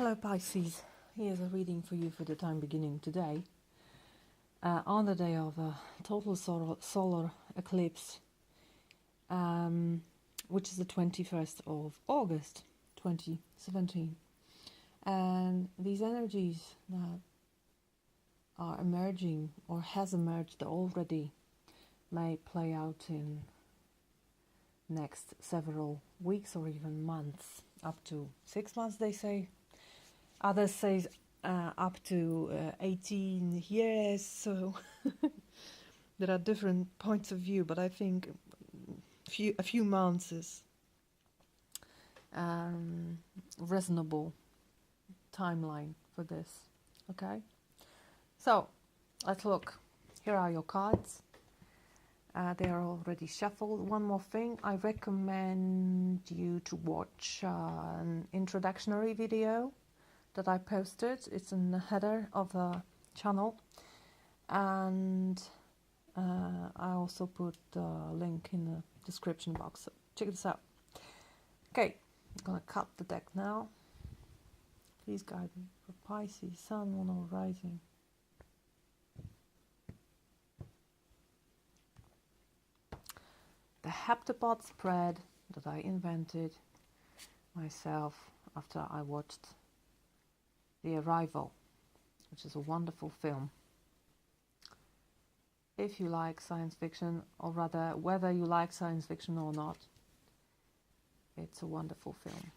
Hello Pisces, here's a reading for you for the time beginning today. On the day of a total solar eclipse, which is the 21st of August 2017. And these energies that are emerging or has emerged already may play out in next several weeks or even months, up to 6 months they say. Others say up to 18 years, so there are different points of view, but I think a few months is reasonable timeline for this. Okay, so let's look. Here are your cards. They are already shuffled. One more thing, I recommend you to watch an introductory video that I posted. It's in the header of the channel, and I also put the link in the description box, so check this out. Okay, I'm gonna cut the deck now. Please guide me for Pisces, Sun, Moon or Rising. The heptapod spread that I invented myself after I watched The Arrival, which is a wonderful film. If you like science fiction, or rather whether you like science fiction or not, it's a wonderful film.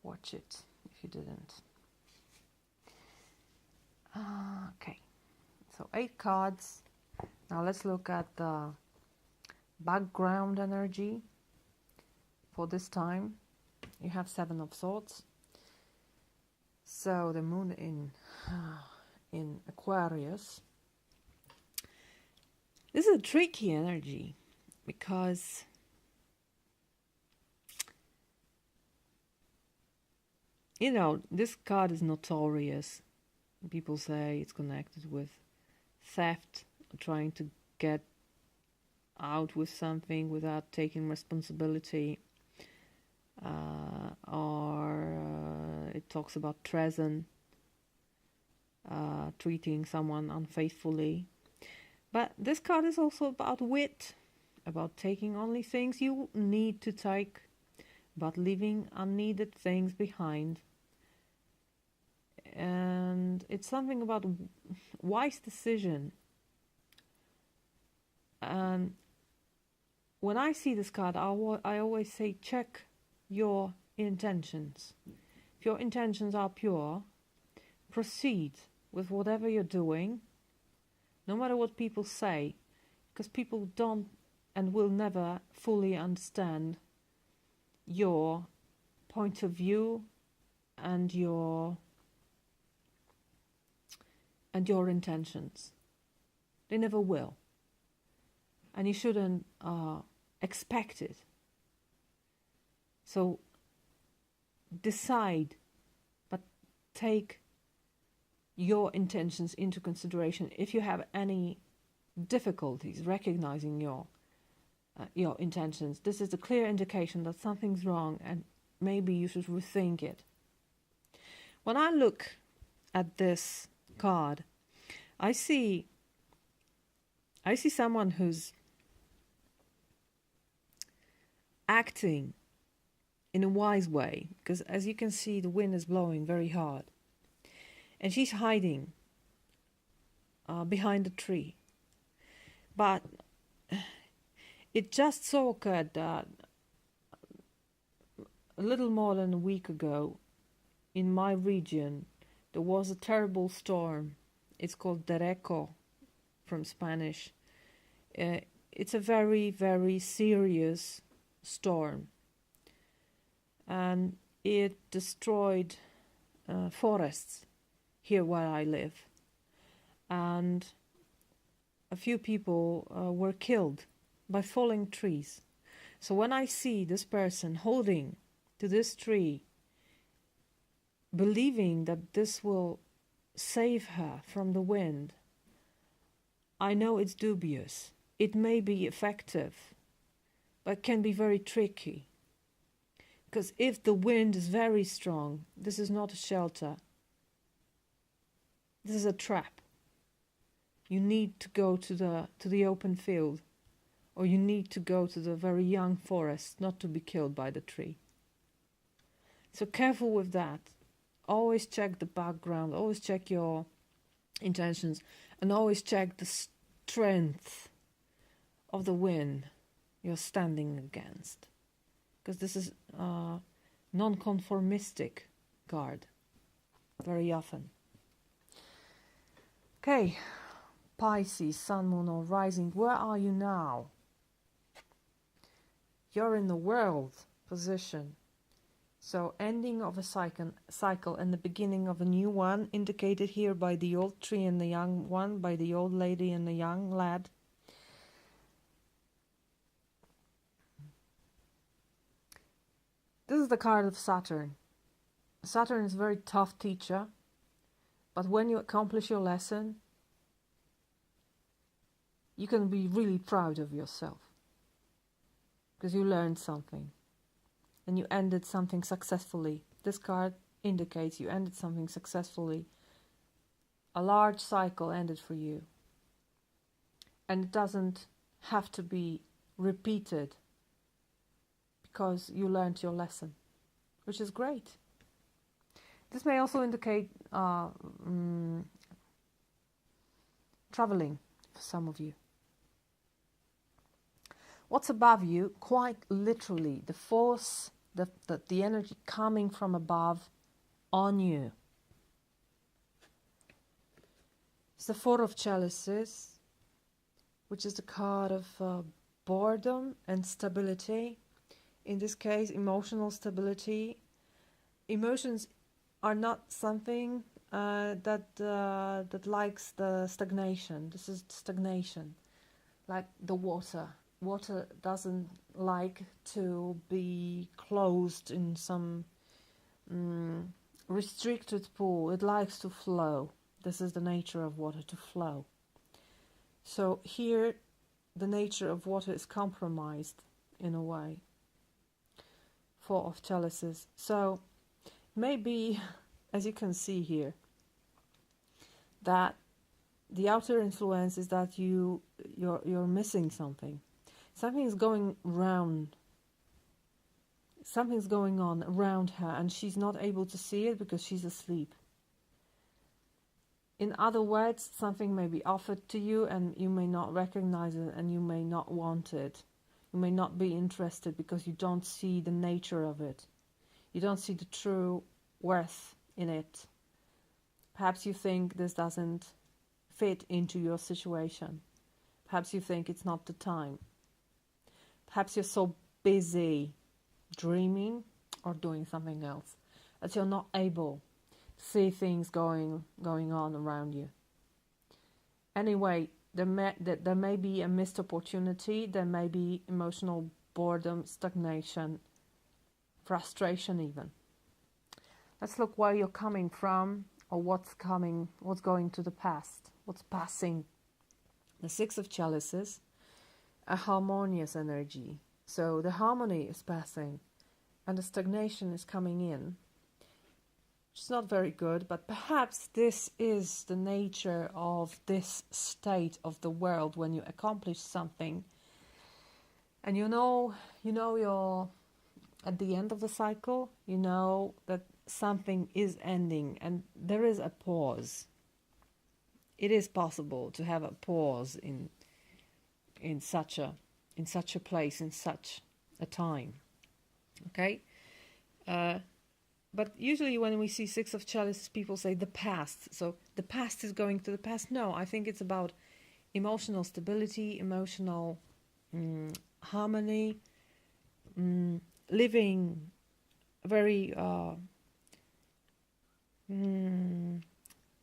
Watch it if you didn't. Okay, so 8 cards. Now let's look at the background energy for this time. You have 7 of Swords. So the moon in Aquarius. This is a tricky energy because this card is notorious. People say it's connected with theft, trying to get out with something without taking responsibility. Or it talks about treason, treating someone unfaithfully. But this card is also about wit, about taking only things you need to take, about leaving unneeded things behind. And it's something about wise decision. And when I see this card, I always say check your intentions. If your intentions are pure, proceed with whatever you're doing, no matter what people say, because people don't and will never fully understand your point of view and your intentions. They never will, and you shouldn't expect it. So decide, but take your intentions into consideration. If you have any difficulties recognizing your intentions, this is a clear indication that something's wrong and maybe you should rethink it. When I look at this card, I see someone who's acting in a wise way, because as you can see, the wind is blowing very hard, and she's hiding behind a tree. But it just so occurred that a little more than a week ago, in my region, there was a terrible storm. It's called derecho from Spanish. It's a very, very serious storm. And it destroyed forests here where I live. And a few people were killed by falling trees. So when I see this person holding to this tree, believing that this will save her from the wind, I know it's dubious. It may be effective, but can be very tricky. Because if the wind is very strong, this is not a shelter. This is a trap. You need to go to the open field, or you need to go to the very young forest, not to be killed by the tree. So careful with that. Always check the background, always check your intentions, and always check the strength of the wind you're standing against. Because this is non-conformistic card, very often. Okay, Pisces, Sun, Moon, or Rising, where are you now? You're in the world position. So ending of a cycle and the beginning of a new one, indicated here by the old tree and the young one, by the old lady and the young lad. This is the card of Saturn. Saturn is a very tough teacher, but when you accomplish your lesson, you can be really proud of yourself because you learned something and you ended something successfully. This card indicates you ended something successfully. A large cycle ended for you, and it doesn't have to be repeated because you learned your lesson, which is great. This may also indicate traveling for some of you. What's above you, quite literally, the force, the energy coming from above on you. It's the Four of Chalices, which is the card of boredom and stability. In this case, emotional stability. Emotions are not something that likes the stagnation. This is stagnation, like the water. Water doesn't like to be closed in some restricted pool. It likes to flow. This is the nature of water, to flow. So here, the nature of water is compromised in a way. Four of Chalices. So maybe, as you can see here, that the outer influence is that you're missing something. Something's going round. Something's going on around her, and she's not able to see it because she's asleep. In other words, something may be offered to you and you may not recognize it and you may not want it. You may not be interested because you don't see the nature of it. You don't see the true worth in it. Perhaps you think this doesn't fit into your situation. Perhaps you think it's not the time. Perhaps you're so busy dreaming or doing something else that you're not able to see things going on around you. Anyway, there may be a missed opportunity. There may be emotional boredom, stagnation, frustration even. Let's look where you're coming from, or what's going to the past, what's passing. The Six of Chalices, a harmonious energy. So the harmony is passing and the stagnation is coming in. It's not very good, but perhaps this is the nature of this state of the world when you accomplish something and you know you're at the end of the cycle, you know that something is ending and there is a pause. It is possible to have a pause in such a place, in such a time. Okay? But usually when we see Six of Chalices, people say the past. So the past is going to the past. No, I think it's about emotional stability, emotional harmony, living a very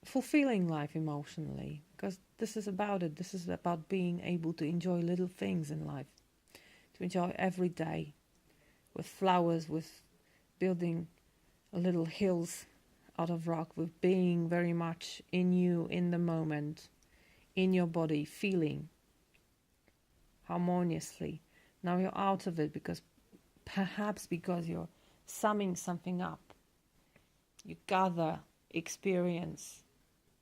fulfilling life emotionally, because this is about it. This is about being able to enjoy little things in life, to enjoy every day with flowers, with building little hills out of rock, with being very much in you, in the moment, in your body, feeling harmoniously. Now you're out of it because you're summing something up. You gather experience.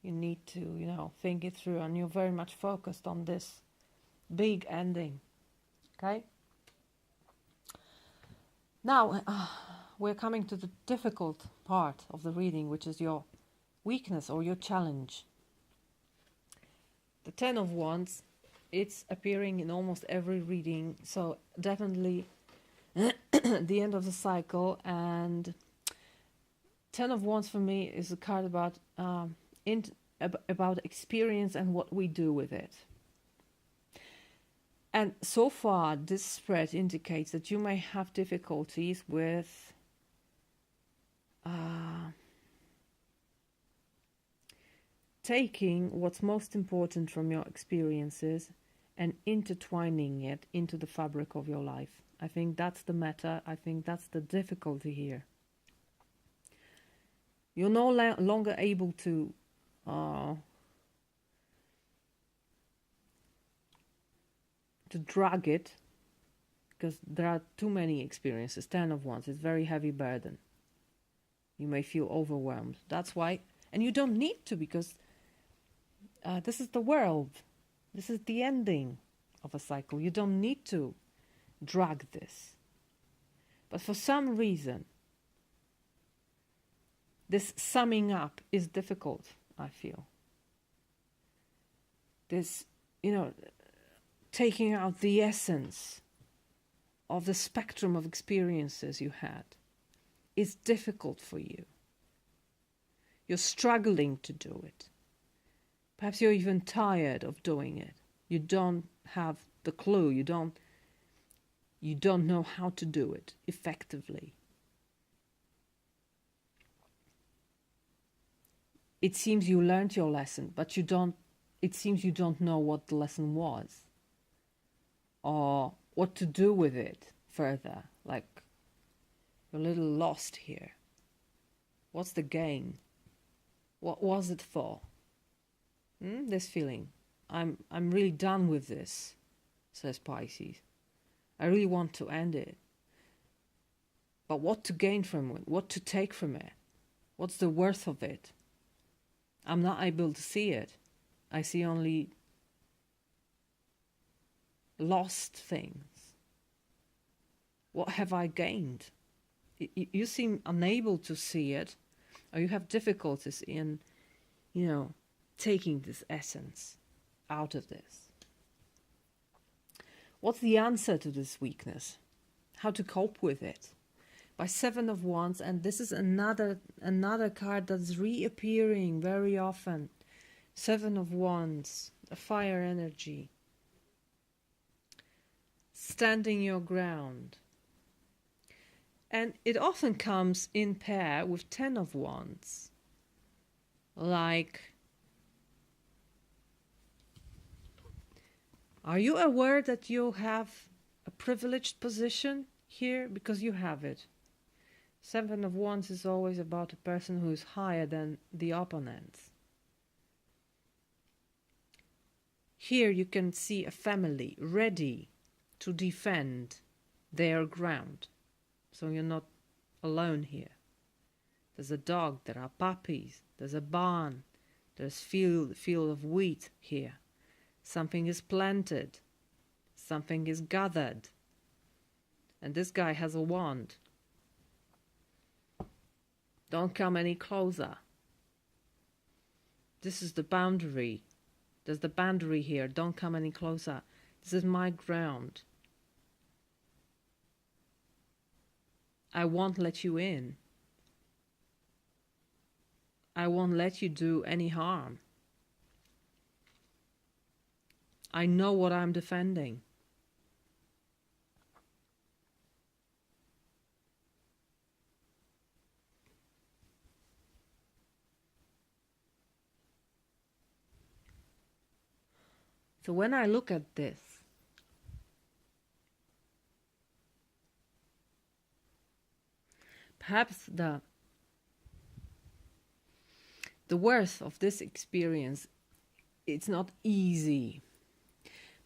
You need to, think it through, and you're very much focused on this big ending. Okay? Now, we're coming to the difficult part of the reading, which is your weakness or your challenge. The Ten of Wands, it's appearing in almost every reading, so definitely the end of the cycle. And Ten of Wands for me is a card about experience and what we do with it. And so far, this spread indicates that you may have difficulties with taking what's most important from your experiences and intertwining it into the fabric of your life. I think that's the matter. I think that's the difficulty here. You're no longer able to drag it, because there are too many experiences. Ten of Wands is very heavy burden. You may feel overwhelmed. That's why, and you don't need to, because this is the world. This is the ending of a cycle. You don't need to drag this. But for some reason, this summing up is difficult, I feel. This, taking out the essence of the spectrum of experiences you had is difficult for you. You're struggling to do it. Perhaps you're even tired of doing it. You don't have the clue. You don't know how to do it effectively. It seems you learned your lesson, but it seems you don't know what the lesson was, or what to do with it further. Like, you're a little lost here. What's the gain? What was it for? This feeling. I'm really done with this, says Pisces. I really want to end it. But what to gain from it? What to take from it? What's the worth of it? I'm not able to see it. I see only lost things. What have I gained? You seem unable to see it, or you have difficulties in, taking this essence out of this. What's the answer to this weakness? How to cope with it? By Seven of Wands, and this is another card that's reappearing very often. Seven of Wands, a fire energy. Standing your ground. And it often comes in pair with Ten of Wands. Like, are you aware that you have a privileged position here? Because you have it. Seven of Wands is always about a person who is higher than the opponents. Here you can see a family ready to defend their ground. So you're not alone here. There's a dog, there are puppies, there's a barn, there's field of wheat here. Something is planted, something is gathered. And this guy has a wand. Don't come any closer. This is the boundary. There's the boundary here. Don't come any closer. This is my ground. I won't let you in. I won't let you do any harm. I know what I'm defending. So when I look at this, perhaps the worth of this experience, it's not easy,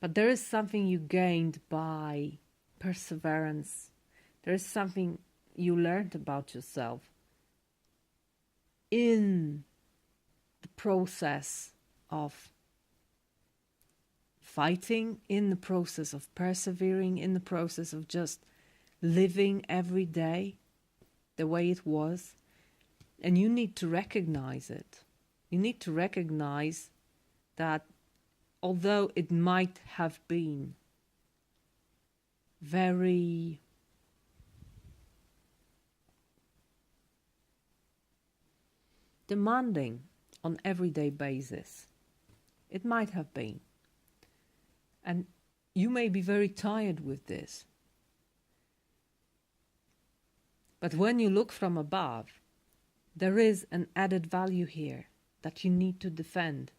but there is something you gained by perseverance. There is something you learned about yourself in the process of fighting, in the process of persevering, in the process of just living every day the way it was. And you need to recognize it. You need to recognize that although it might have been very demanding on everyday basis, it might have been. And you may be very tired with this. But when you look from above, there is an added value here that you need to defend.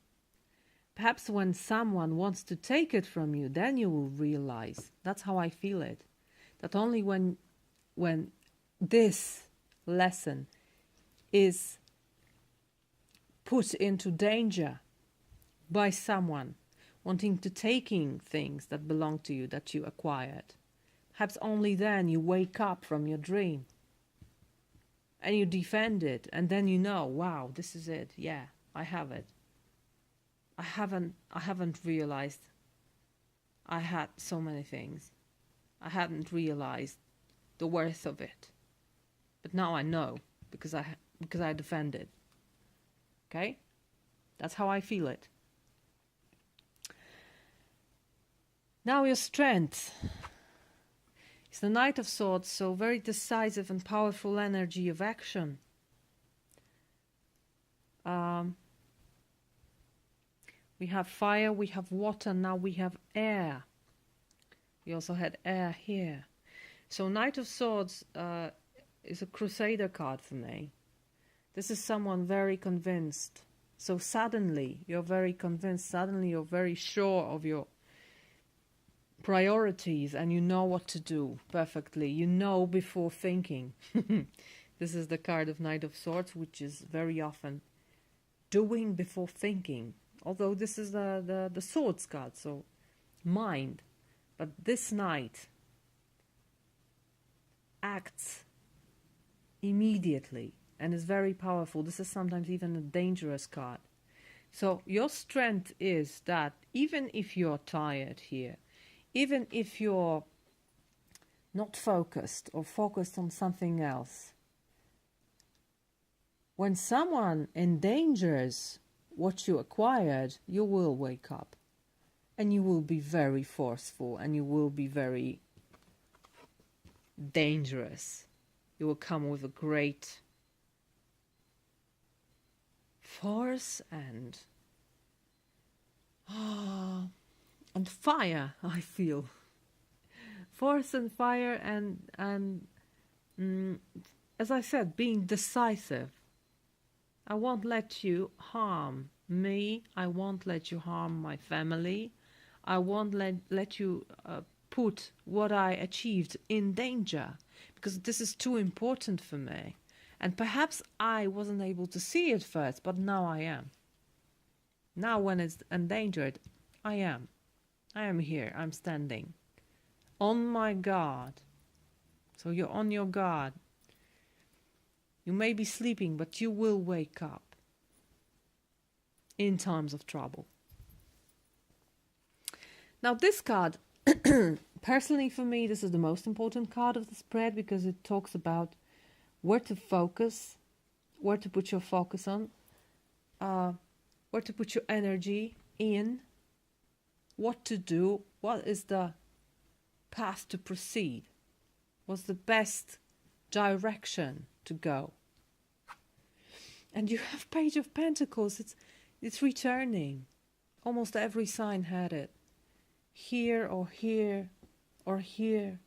Perhaps when someone wants to take it from you, then you will realize, that's how I feel it, that only when this lesson is put into danger by someone wanting to taking things that belong to you, that you acquired, perhaps only then you wake up from your dream and you defend it, and then you know, wow, this is it. Yeah, I have it. I haven't realized I had so many things. I hadn't realized the worth of it. But now I know because I defend it. Okay? That's how I feel it. Now your strength. It's the Knight of Swords, so very decisive and powerful energy of action. We have fire, we have water, now we have air. We also had air here. So Knight of Swords is a crusader card for me. This is someone very convinced. So suddenly you're very convinced, suddenly you're very sure of your priorities and you know what to do perfectly. You know before thinking. This is the card of Knight of Swords, which is very often doing before thinking. Although this is the swords card, so mind. But this knight acts immediately and is very powerful. This is sometimes even a dangerous card. So your strength is that even if you're tired here, even if you're not focused or focused on something else, when someone endangers what you acquired, you will wake up and you will be very forceful and you will be very dangerous. You will come with a great force and fire, I feel. Force and fire and as I said, being decisive. I won't let you harm me. I won't let you harm my family. I won't let you put what I achieved in danger, because this is too important for me. And perhaps I wasn't able to see it first, but now I am. Now when it's endangered, I am. I am here. I'm standing on my guard. So you're on your guard. You may be sleeping, but you will wake up in times of trouble. Now this card, personally for me, this is the most important card of the spread, because it talks about where to focus, where to put your focus on, where to put your energy in, what to do, what is the path to proceed, what's the best direction to go. And you have Page of Pentacles. It's returning. Almost every sign had it. Here or here or here.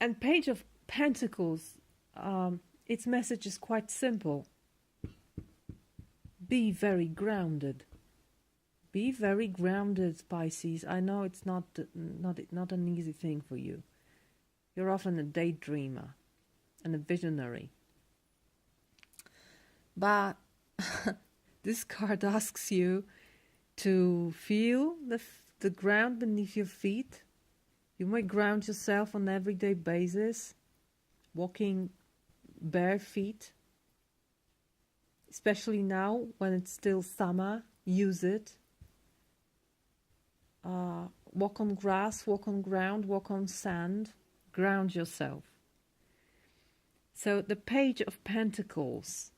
And Page of Pentacles, its message is quite simple. Be very grounded. Be very grounded, Pisces. I know it's not an easy thing for you. You're often a daydreamer and a visionary. But this card asks you to feel the ground beneath your feet, You may ground yourself on an everyday basis, walking bare feet. Especially now when it's still summer, use it. Walk on grass, walk on ground, walk on sand. Ground yourself. So the Page of Pentacles,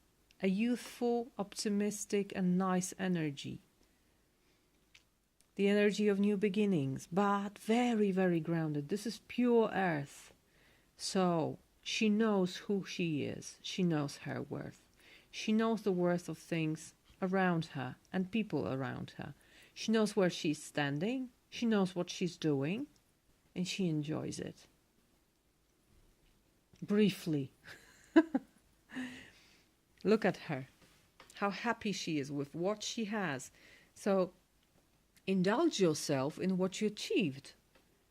a youthful, optimistic and nice energy. The energy of new beginnings, but very, very grounded. This is pure earth. So she knows who she is. She knows her worth. She knows the worth of things around her and people around her. She knows where she's standing. She knows what she's doing. And she enjoys it. Briefly. Look at her. How happy she is with what she has. So indulge yourself in what you achieved.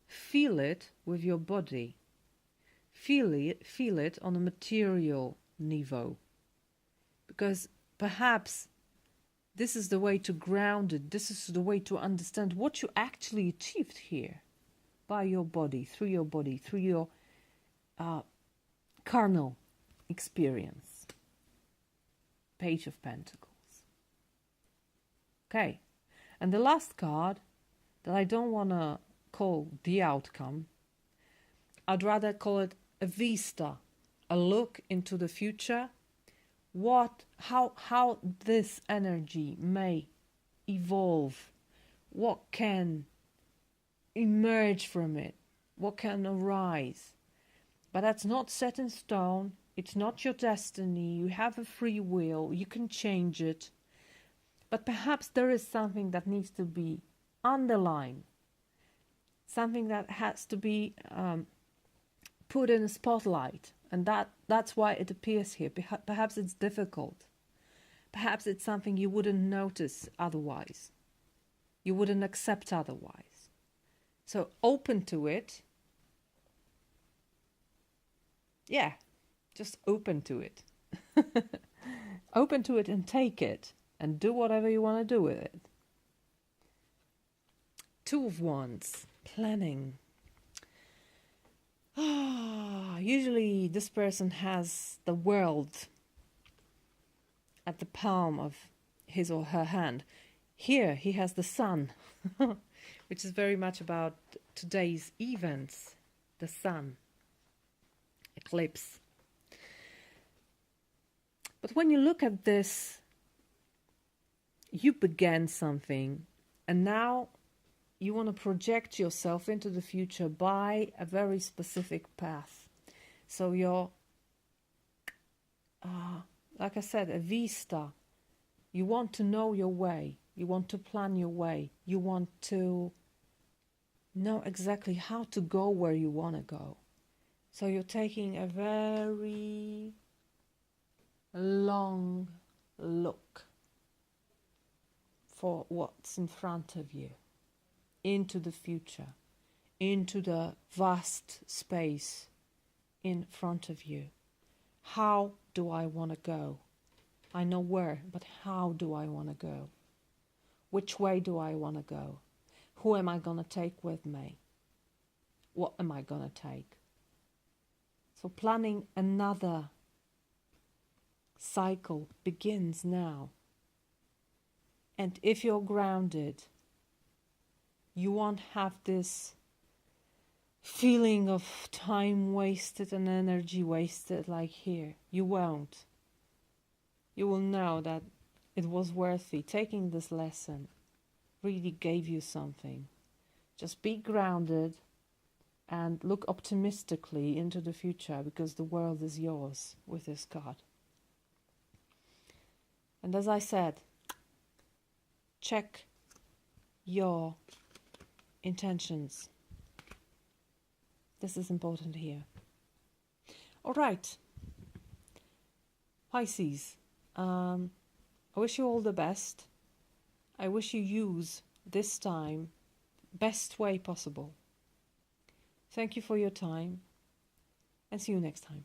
Feel it with your body. Feel it on a material niveau. Because perhaps this is the way to ground it. This is the way to understand what you actually achieved here. By your body, through your carnal experience. Page of Pentacles. Okay. And the last card that I don't want to call the outcome. I'd rather call it a vista. A look into the future. How this energy may evolve. What can emerge from it. What can arise. But that's not set in stone. It's not your destiny. You have a free will. You can change it. But perhaps there is something that needs to be underlined. Something that has to be put in a spotlight. And that's why it appears here. Perhaps it's difficult. Perhaps it's something you wouldn't notice otherwise. You wouldn't accept otherwise. So open to it. Yeah, just open to it. Open to it and take it. And do whatever you want to do with it. Two of Wands. Planning. Usually this person has the world at the palm of his or her hand. Here he has the sun, which is very much about today's events. The sun. Eclipse. But when you look at this, you began something and now you want to project yourself into the future by a very specific path. So you're, like I said, a vista. You want to know your way. You want to plan your way. You want to know exactly how to go where you want to go. So you're taking a very long look for what's in front of you, into the future, into the vast space in front of you. How do I want to go? I know where, but how do I want to go? Which way do I want to go? Who am I going to take with me? What am I going to take? So planning another cycle begins now. And if you're grounded, you won't have this feeling of time wasted and energy wasted like here. You won't. You will know that it was worthy. Taking this lesson really gave you something. Just be grounded and look optimistically into the future, because the world is yours with this card. And as I said, check your intentions. This is important here. All right, Pisces, I wish you all the best. I wish you use this time best way possible. Thank you for your time, and see you next time.